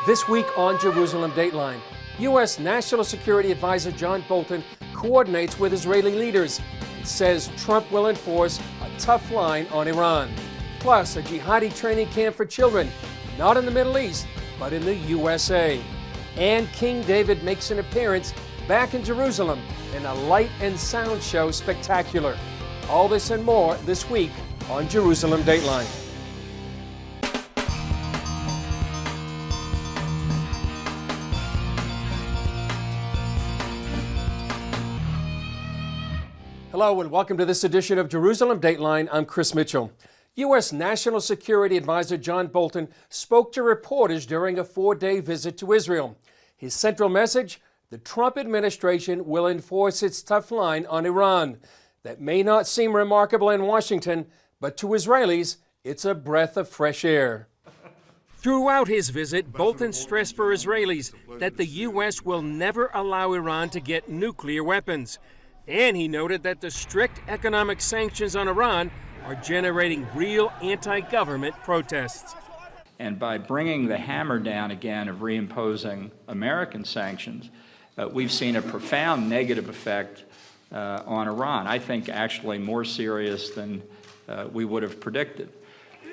This week on Jerusalem Dateline, U.S. National Security Advisor John Bolton coordinates with Israeli leaders and says Trump will enforce a tough line on Iran. Plus, a jihadi training camp for children, not in the Middle East, but in the USA. And King David makes an appearance back in Jerusalem in a light and sound show spectacular. All this and more this week on Jerusalem Dateline. Hello and welcome to this edition of Jerusalem Dateline. I'm Chris Mitchell. U.S. National Security Advisor John Bolton spoke to reporters during a 4-day visit to Israel. His central message: the Trump administration will enforce its tough line on Iran. That may not seem remarkable in Washington, but to Israelis, it's a breath of fresh air. Throughout his visit, Bolton stressed for Israelis that the U.S. will never allow Iran to get nuclear weapons. And he noted that the strict economic sanctions on Iran are generating real anti-government protests. And by bringing the hammer down again of reimposing American sanctions, we've seen a profound negative effect on Iran. I think actually more serious than we would have predicted.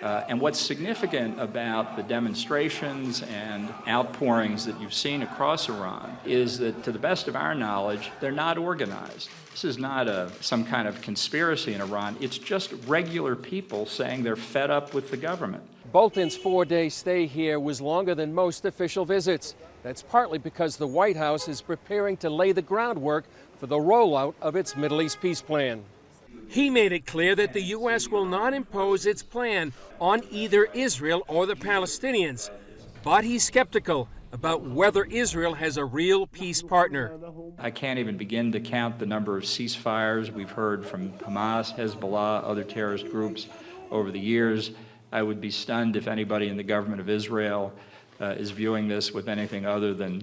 And what's significant about the demonstrations and outpourings that you've seen across Iran is that, to the best of our knowledge, they're not organized. This is not some kind of conspiracy in Iran. It's just regular people saying they're fed up with the government. Bolton's 4-day stay here was longer than most official visits. That's partly because the White House is preparing to lay the groundwork for the rollout of its Middle East peace plan. He made it clear that the U.S. will not impose its plan on either Israel or the Palestinians, but he's skeptical about whether Israel has a real peace partner. I can't even begin to count the number of ceasefires we've heard from Hamas, Hezbollah, other terrorist groups over the years. I would be stunned if anybody in the government of Israel is viewing this with anything other than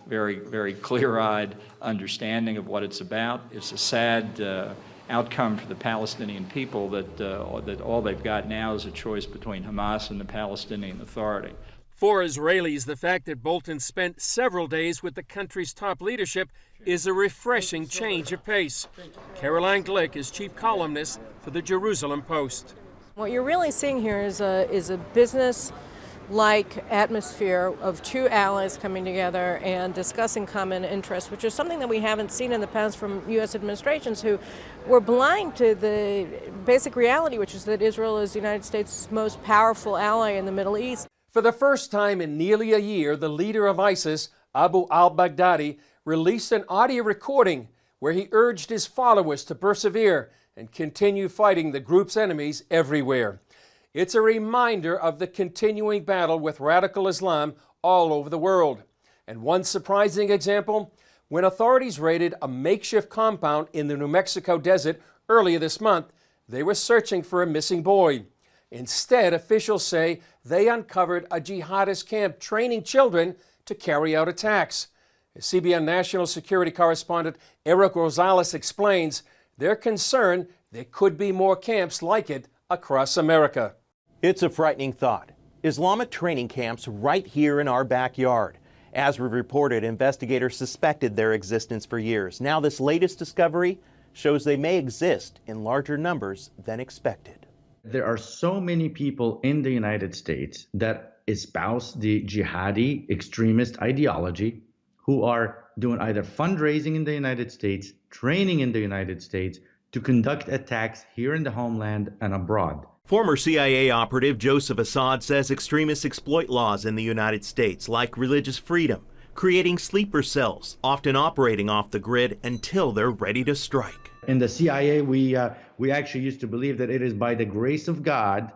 very, very clear-eyed understanding of what it's about. It's a sad outcome for the Palestinian people that all they've got now is a choice between Hamas and the Palestinian Authority. For Israelis, the fact that Bolton spent several days with the country's top leadership is a refreshing change of pace. Caroline Glick is chief columnist for the Jerusalem Post. What you're really seeing here is a business-like atmosphere of two allies coming together and discussing common interests, which is something that we haven't seen in the past from U.S. administrations who were blind to the basic reality, which is that Israel is the United States' most powerful ally in the Middle East. For the first time in nearly a year, the leader of ISIS, Abu al-Baghdadi, released an audio recording where he urged his followers to persevere and continue fighting the group's enemies everywhere. It's a reminder of the continuing battle with radical Islam all over the world. And one surprising example, when authorities raided a makeshift compound in the New Mexico desert earlier this month, they were searching for a missing boy. Instead, officials say they uncovered a jihadist camp training children to carry out attacks. As CBN national security correspondent Eric Rosales explains, they're concerned there could be more camps like it across America. It's a frightening thought. Islamic training camps right here in our backyard. As we reported, investigators suspected their existence for years. Now this latest discovery shows they may exist in larger numbers than expected. There are so many people in the United States that espouse the jihadi extremist ideology who are doing either fundraising in the United States, training in the United States, to conduct attacks here in the homeland and abroad. Former CIA operative Joseph Assad says extremists exploit laws in the United States, like religious freedom, creating sleeper cells, often operating off the grid until they're ready to strike. In the CIA, we actually used to believe that it is by the grace of God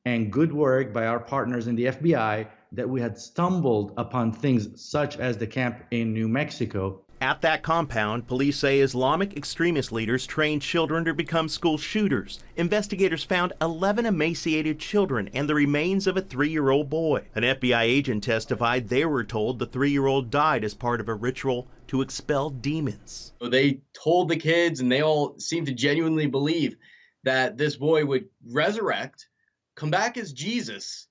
and good work by our partners in the FBI that we had stumbled upon things such as the camp in New Mexico. At that compound, police say Islamic extremist leaders trained children to become school shooters. Investigators found 11 emaciated children and the remains of a 3-year-old boy. An FBI agent testified they were told the 3-year-old died as part of a ritual to expel demons. They told the kids, and they all seemed to genuinely believe that this boy would resurrect, come back as Jesus,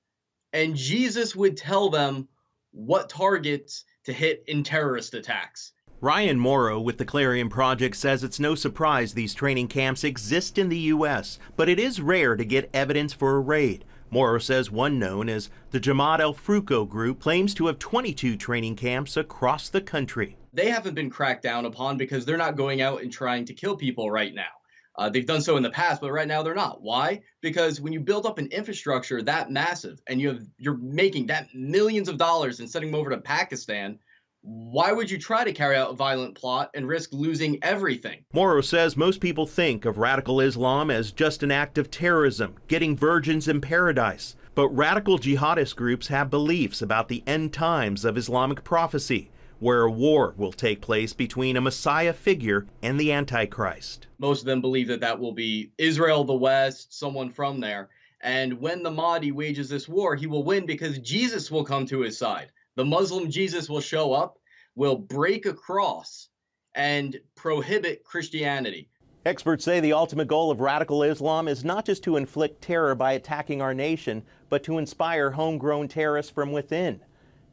and Jesus would tell them what targets to hit in terrorist attacks. Ryan Morrow with the Clarion Project says it's no surprise these training camps exist in the U.S., but it is rare to get evidence for a raid. Morrow says one known as the Jamaat al-Fruco group claims to have 22 training camps across the country. They haven't been cracked down upon because they're not going out and trying to kill people right now. They've done so in the past, but right now they're not. Why? Because when you build up an infrastructure that massive and you're making that millions of dollars and sending them over to Pakistan, why would you try to carry out a violent plot and risk losing everything? Morrow says most people think of radical Islam as just an act of terrorism, getting virgins in paradise. But radical jihadist groups have beliefs about the end times of Islamic prophecy, where a war will take place between a Messiah figure and the Antichrist. Most of them believe that that will be Israel, the West, someone from there. And when the Mahdi wages this war, he will win because Jesus will come to his side. The Muslim Jesus will show up, will break a cross, and prohibit Christianity. Experts say the ultimate goal of radical Islam is not just to inflict terror by attacking our nation, but to inspire homegrown terrorists from within,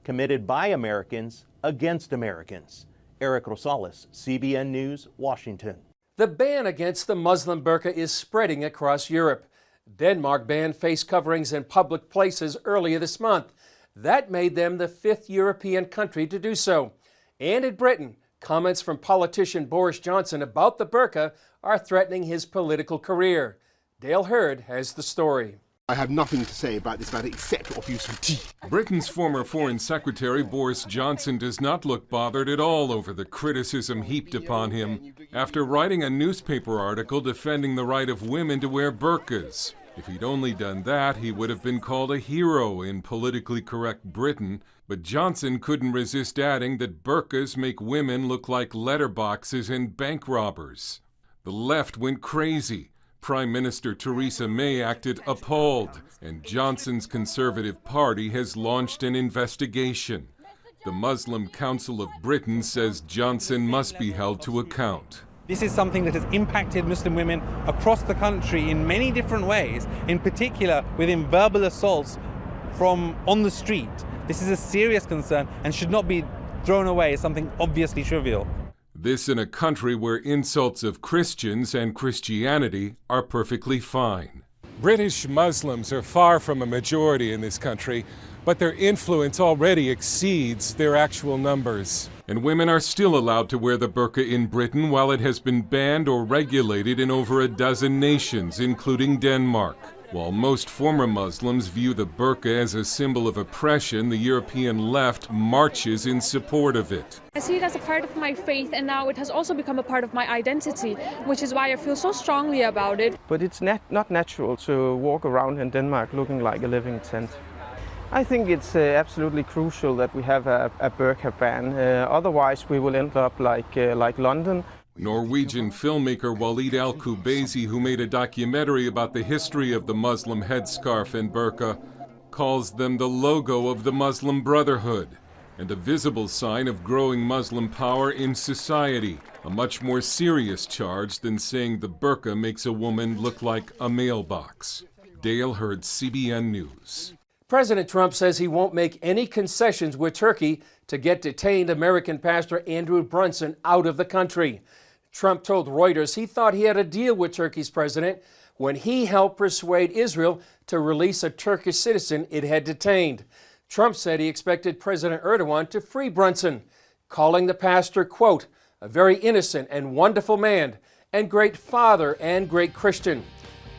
committed by Americans against Americans. Eric Rosales, CBN News, Washington. The ban against the Muslim burqa is spreading across Europe. Denmark banned face coverings in public places earlier this month. That made them the 5th European country to do so. And in Britain, comments from politician Boris Johnson about the burqa are threatening his political career. Dale Hurd has the story. I have nothing to say about this matter except to offer you some tea. Britain's former Foreign Secretary Boris Johnson does not look bothered at all over the criticism heaped upon him after writing a newspaper article defending the right of women to wear burqas. If he'd only done that, he would have been called a hero in politically correct Britain. But Johnson couldn't resist adding that burqas make women look like letterboxes and bank robbers. The left went crazy. Prime Minister Theresa May acted appalled, and Johnson's Conservative Party has launched an investigation. The Muslim Council of Britain says Johnson must be held to account. This is something that has impacted Muslim women across the country in many different ways, in particular within verbal assaults from on the street. This is a serious concern and should not be thrown away as something obviously trivial. This in a country where insults of Christians and Christianity are perfectly fine. British Muslims are far from a majority in this country, but their influence already exceeds their actual numbers. And women are still allowed to wear the burqa in Britain while it has been banned or regulated in over a dozen nations, including Denmark. While most former Muslims view the burqa as a symbol of oppression, the European left marches in support of it. I see it as a part of my faith, and now it has also become a part of my identity, which is why I feel so strongly about it. But it's not natural to walk around in Denmark looking like a living tent. I think it's absolutely crucial that we have a burqa ban. Otherwise, we will end up like London. Norwegian filmmaker Walid Al-Kubaisi, who made a documentary about the history of the Muslim headscarf and burqa, calls them the logo of the Muslim Brotherhood and a visible sign of growing Muslim power in society, a much more serious charge than saying the burqa makes a woman look like a mailbox. Dale Hurd, CBN News. President Trump says he won't make any concessions with Turkey to get detained American pastor Andrew Brunson out of the country. Trump told Reuters he thought he had a deal with Turkey's president when he helped persuade Israel to release a Turkish citizen it had detained. Trump said he expected President Erdogan to free Brunson, calling the pastor, quote, a very innocent and wonderful man, and great father and great Christian.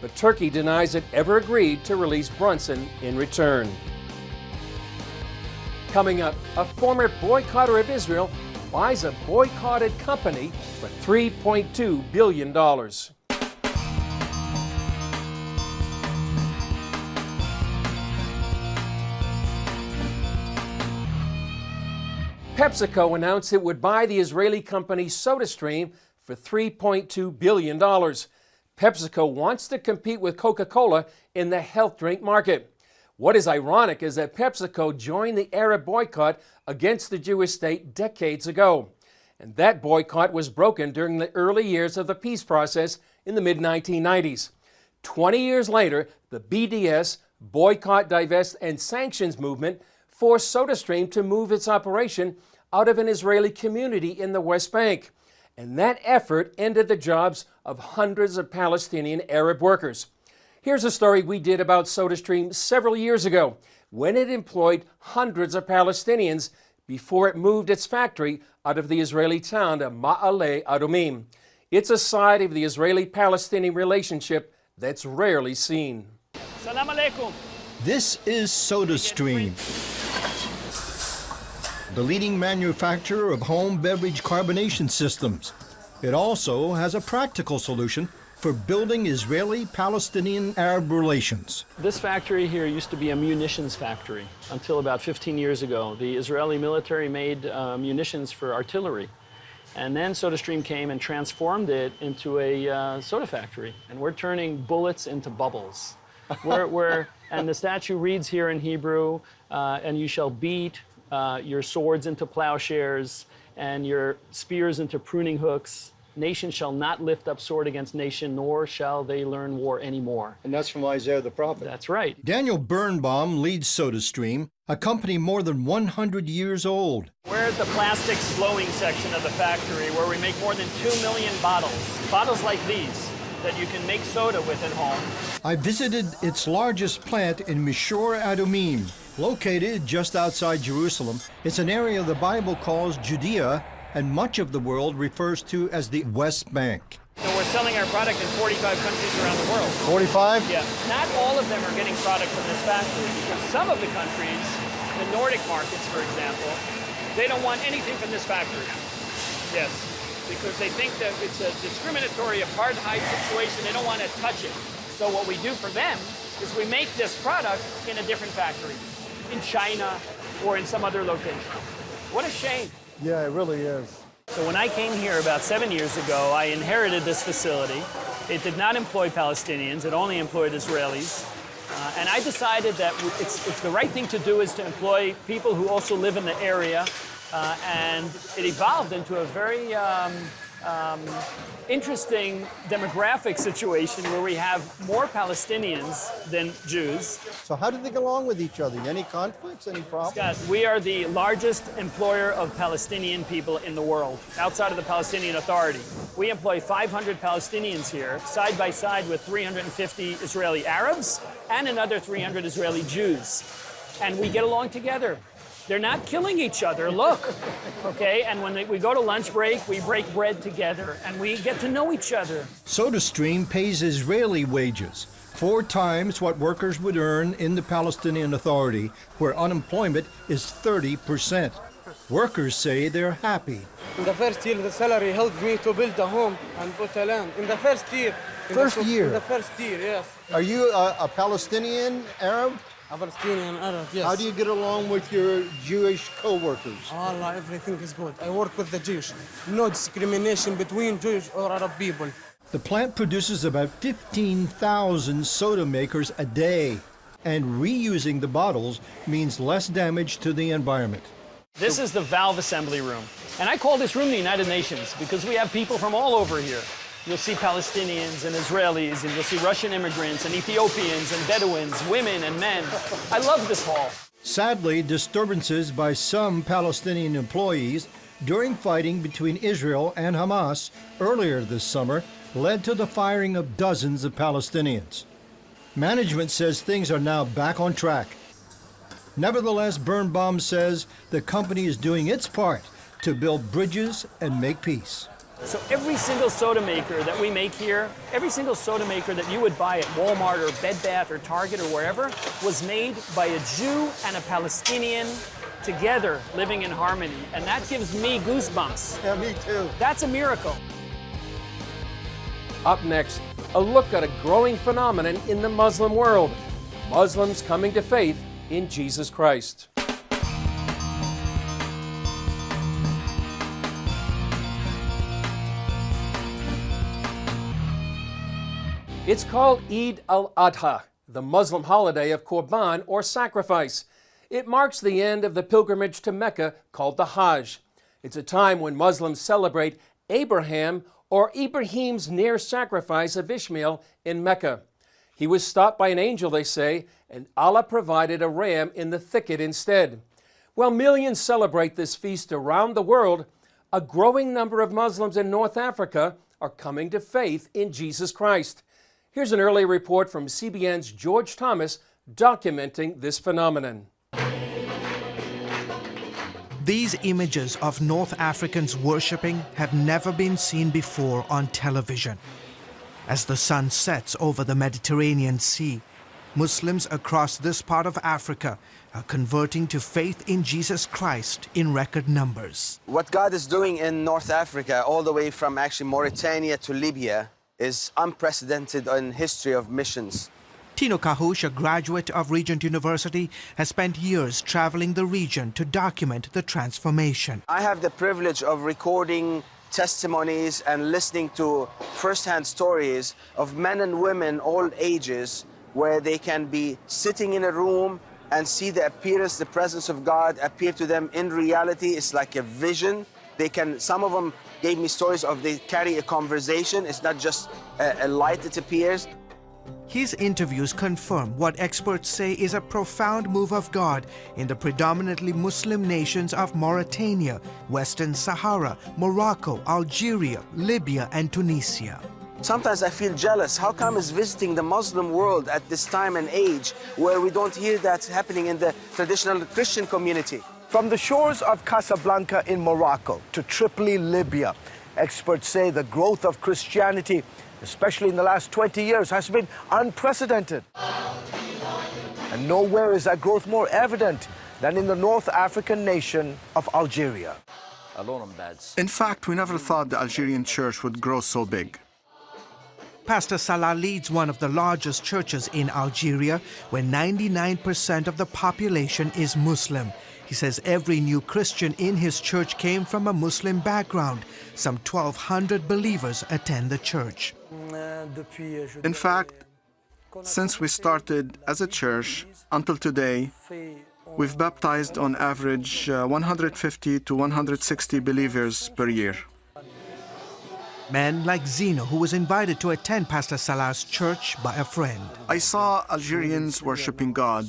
But Turkey denies it ever agreed to release Brunson in return. Coming up, a former boycotter of Israel buys a boycotted company for $3.2 billion. PepsiCo announced it would buy the Israeli company SodaStream for $3.2 billion. PepsiCo wants to compete with Coca-Cola in the health drink market. What is ironic is that PepsiCo joined the Arab boycott against the Jewish state decades ago. And that boycott was broken during the early years of the peace process in the mid-1990s. 20 years later, the BDS, Boycott, Divest, and Sanctions movement forced SodaStream to move its operation out of an Israeli community in the West Bank. And that effort ended the jobs of hundreds of Palestinian Arab workers. Here's a story we did about SodaStream several years ago, when it employed hundreds of Palestinians before it moved its factory out of the Israeli town of Ma'ale Adumim. It's a side of the Israeli-Palestinian relationship that's rarely seen. Salam alaikum. This is SodaStream, the leading manufacturer of home beverage carbonation systems. It also has a practical solution for building Israeli-Palestinian Arab relations. This factory here used to be a munitions factory until about 15 years ago. The Israeli military made munitions for artillery. And then SodaStream came and transformed it into a soda factory. And we're turning bullets into bubbles. And the statue reads here in Hebrew, and you shall beat your swords into plowshares and your spears into pruning hooks. Nation shall not lift up sword against nation, nor shall they learn war anymore. And that's from Isaiah the prophet. That's right. Daniel Birnbaum leads SodaStream, a company more than 100 years old. We're at the plastics blowing section of the factory where we make more than 2 million bottles. Bottles like these that you can make soda with at home. I visited its largest plant in Mishor Adumim, located just outside Jerusalem. It's an area the Bible calls Judea, and much of the world refers to as the West Bank. So we're selling our product in 45 countries around the world. 45? Yeah. Not all of them are getting product from this factory because some of the countries, the Nordic markets, for example, they don't want anything from this factory. Yes. Because they think that it's a discriminatory apartheid situation. They don't want to touch it. So what we do for them is we make this product in a different factory, in China or in some other location. What a shame. Yeah, it really is. So when I came here about 7 years ago, I inherited this facility. It did not employ Palestinians. It only employed Israelis. And I decided that it's the right thing to do is to employ people who also live in the area. And it evolved into a very interesting demographic situation where we have more Palestinians than Jews. So how did they get along with each other? Any conflicts, any problems? Scott, we are the largest employer of Palestinian people in the world, outside of the Palestinian Authority. We employ 500 Palestinians here, side by side with 350 Israeli Arabs and another 300 Israeli Jews. And we get along together. They're not killing each other, look, okay? And when we go to lunch break, we break bread together, and we get to know each other. SodaStream pays Israeli wages, 4 times what workers would earn in the Palestinian Authority, where unemployment is 30%. Workers say they're happy. In the first year, the salary helped me to build a home and put a land. In the first year. In the first year, yes. Are you a Palestinian Arab? A Palestinian Arab, yes. How do you get along with your Jewish co-workers? Allah, everything is good. I work with the Jewish. No discrimination between Jewish or Arab people. The plant produces about 15,000 soda makers a day, and reusing the bottles means less damage to the environment. This is the valve assembly room. And I call this room the United Nations because we have people from all over here. You'll see Palestinians and Israelis, and you'll see Russian immigrants and Ethiopians and Bedouins, women and men. I love this hall. Sadly, disturbances by some Palestinian employees during fighting between Israel and Hamas earlier this summer led to the firing of dozens of Palestinians. Management says things are now back on track. Nevertheless, Birnbaum says the company is doing its part to build bridges and make peace. So every single soda maker that we make here, every single soda maker that you would buy at Walmart or Bed Bath or Target or wherever, was made by a Jew and a Palestinian together living in harmony. And that gives me goosebumps. Yeah, me too. That's a miracle. Up next, a look at a growing phenomenon in the Muslim world. Muslims coming to faith in Jesus Christ. It's called Eid al-Adha, the Muslim holiday of Qurban or sacrifice. It marks the end of the pilgrimage to Mecca called the Hajj. It's a time when Muslims celebrate Abraham or Ibrahim's near sacrifice of Ishmael in Mecca. He was stopped by an angel, they say, and Allah provided a ram in the thicket instead. While millions celebrate this feast around the world, a growing number of Muslims in North Africa are coming to faith in Jesus Christ. Here's an early report from CBN's George Thomas documenting this phenomenon. These images of North Africans worshipping have never been seen before on television. As the sun sets over the Mediterranean Sea, Muslims across this part of Africa are converting to faith in Jesus Christ in record numbers. What God is doing in North Africa, all the way from actually Mauritania to Libya, is unprecedented in history of missions. Tino Kahush, a graduate of Regent University, has spent years traveling the region to document the transformation. I have the privilege of recording testimonies and listening to first-hand stories of men and women, all ages, where they can be sitting in a room and see the appearance, the presence of God appear to them in reality. It's like a vision. Some of them gave me stories of they carry a conversation. It's not just a light that appears. His interviews confirm what experts say is a profound move of God in the predominantly Muslim nations of Mauritania, Western Sahara, Morocco, Algeria, Libya, and Tunisia. Sometimes I feel jealous. How come it's visiting the Muslim world at this time and age where we don't hear that happening in the traditional Christian community? From the shores of Casablanca in Morocco to Tripoli, Libya, experts say the growth of Christianity, especially in the last 20 years, has been unprecedented. And nowhere is that growth more evident than in the North African nation of Algeria. In fact, we never thought the Algerian church would grow so big. Pastor Salah leads one of the largest churches in Algeria, where 99% of the population is Muslim. He says every new Christian in his church came from a Muslim background. Some 1,200 believers attend the church. In fact, since we started as a church until today, we've baptized on average 150 to 160 believers per year. Men like Zino, who was invited to attend Pastor Salah's church by a friend. I saw Algerians worshiping God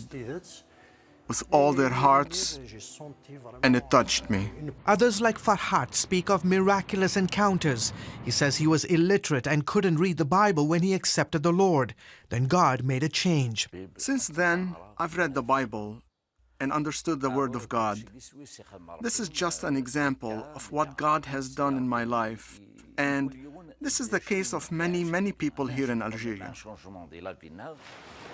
with all their hearts, and it touched me. Others like Farhat speak of miraculous encounters. He says he was illiterate and couldn't read the Bible when he accepted the Lord. Then God made a change. Since then, I've read the Bible and understood the Word of God. This is just an example of what God has done in my life. And this is the case of many, many people here in Algeria.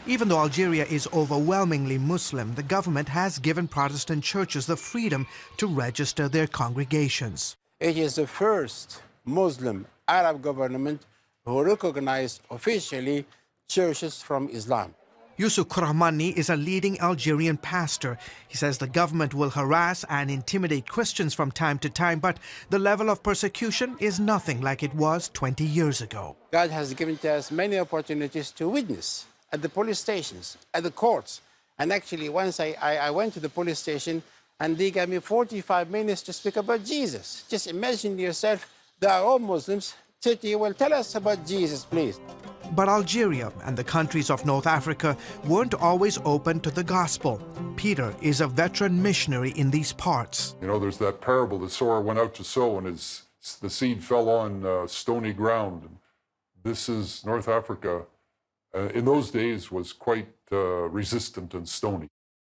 Even though Algeria is overwhelmingly Muslim, the government has given Protestant churches the freedom to register their congregations. It is the first Muslim Arab government who recognized officially churches from Islam. Yusuf Kurahmani is a leading Algerian pastor. He says the government will harass and intimidate Christians from time to time, but the level of persecution is nothing like it was 20 years ago. God has given to us many opportunities to witness at the police stations, at the courts. And actually, once I went to the police station and they gave me 45 minutes to speak about Jesus. Just imagine yourself, they are all Muslims. Say to you, well, tell us about Jesus, please. But Algeria and the countries of North Africa weren't always open to the gospel. Peter is a veteran missionary in these parts. You know, there's that parable, the sower went out to sow and the seed fell on stony ground. This is North Africa. In those days was quite resistant and stony.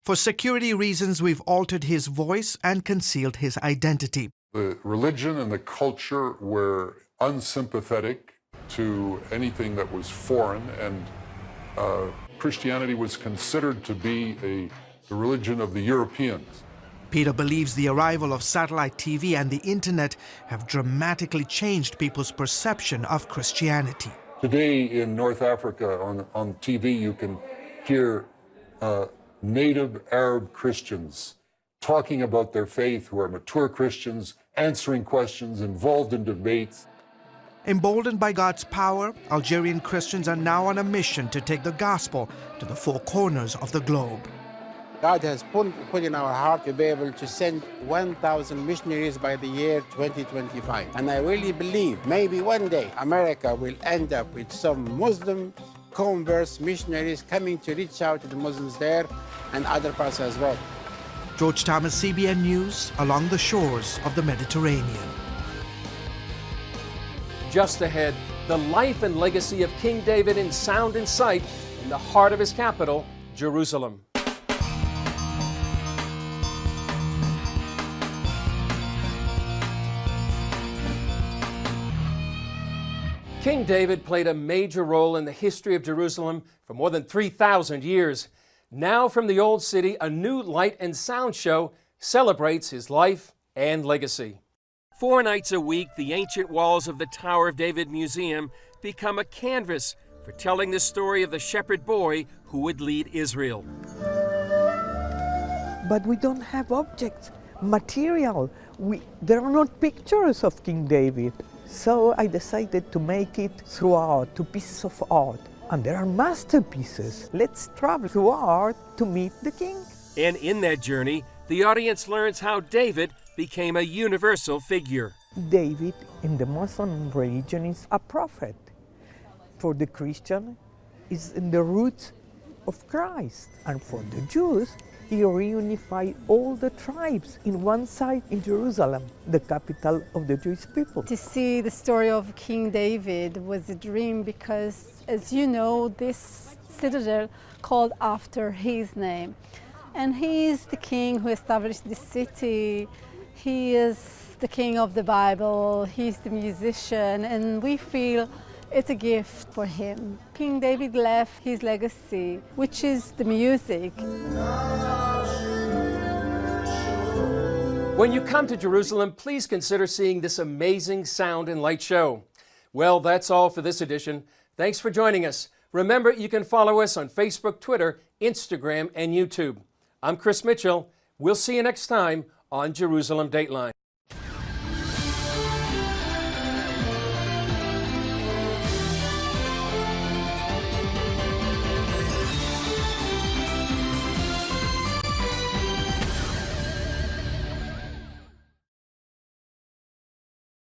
For security reasons, we've altered his voice and concealed his identity. The religion and the culture were unsympathetic to anything that was foreign, and Christianity was considered to be the religion of the Europeans. Peter believes the arrival of satellite TV and the internet have dramatically changed people's perception of Christianity. Today in North Africa on TV you can hear native Arab Christians talking about their faith, who are mature Christians, answering questions, involved in debates. Emboldened by God's power, Algerian Christians are now on a mission to take the gospel to the four corners of the globe. God has put in our heart to be able to send 1,000 missionaries by the year 2025. And I really believe maybe one day America will end up with some Muslim converts, missionaries coming to reach out to the Muslims there and other parts as well. George Thomas, CBN News, along the shores of the Mediterranean. Just ahead, the life and legacy of King David in sound and sight in the heart of his capital, Jerusalem. King David played a major role in the history of Jerusalem for more than 3,000 years. Now from the Old City, a new light and sound show celebrates his life and legacy. 4 nights a week, the ancient walls of the Tower of David Museum become a canvas for telling the story of the shepherd boy who would lead Israel. But we don't have objects, material. There are not pictures of King David. So I decided to make it through art, to pieces of art. And there are masterpieces. Let's travel through art to meet the king. And in that journey, the audience learns how David became a universal figure. David in the Muslim religion is a prophet. For the Christian, is in the roots of Christ. And for the Jews, he reunified all the tribes in one site in Jerusalem, the capital of the Jewish people. To see the story of King David was a dream because, as you know, this citadel called after his name. And he is the king who established the city. He is the king of the Bible. He's the musician, and we feel it's a gift for him. King David left his legacy, which is the music. When you come to Jerusalem, please consider seeing this amazing sound and light show. Well, that's all for this edition. Thanks for joining us. Remember, you can follow us on Facebook, Twitter, Instagram, and YouTube. I'm Chris Mitchell. We'll see you next time on Jerusalem Dateline.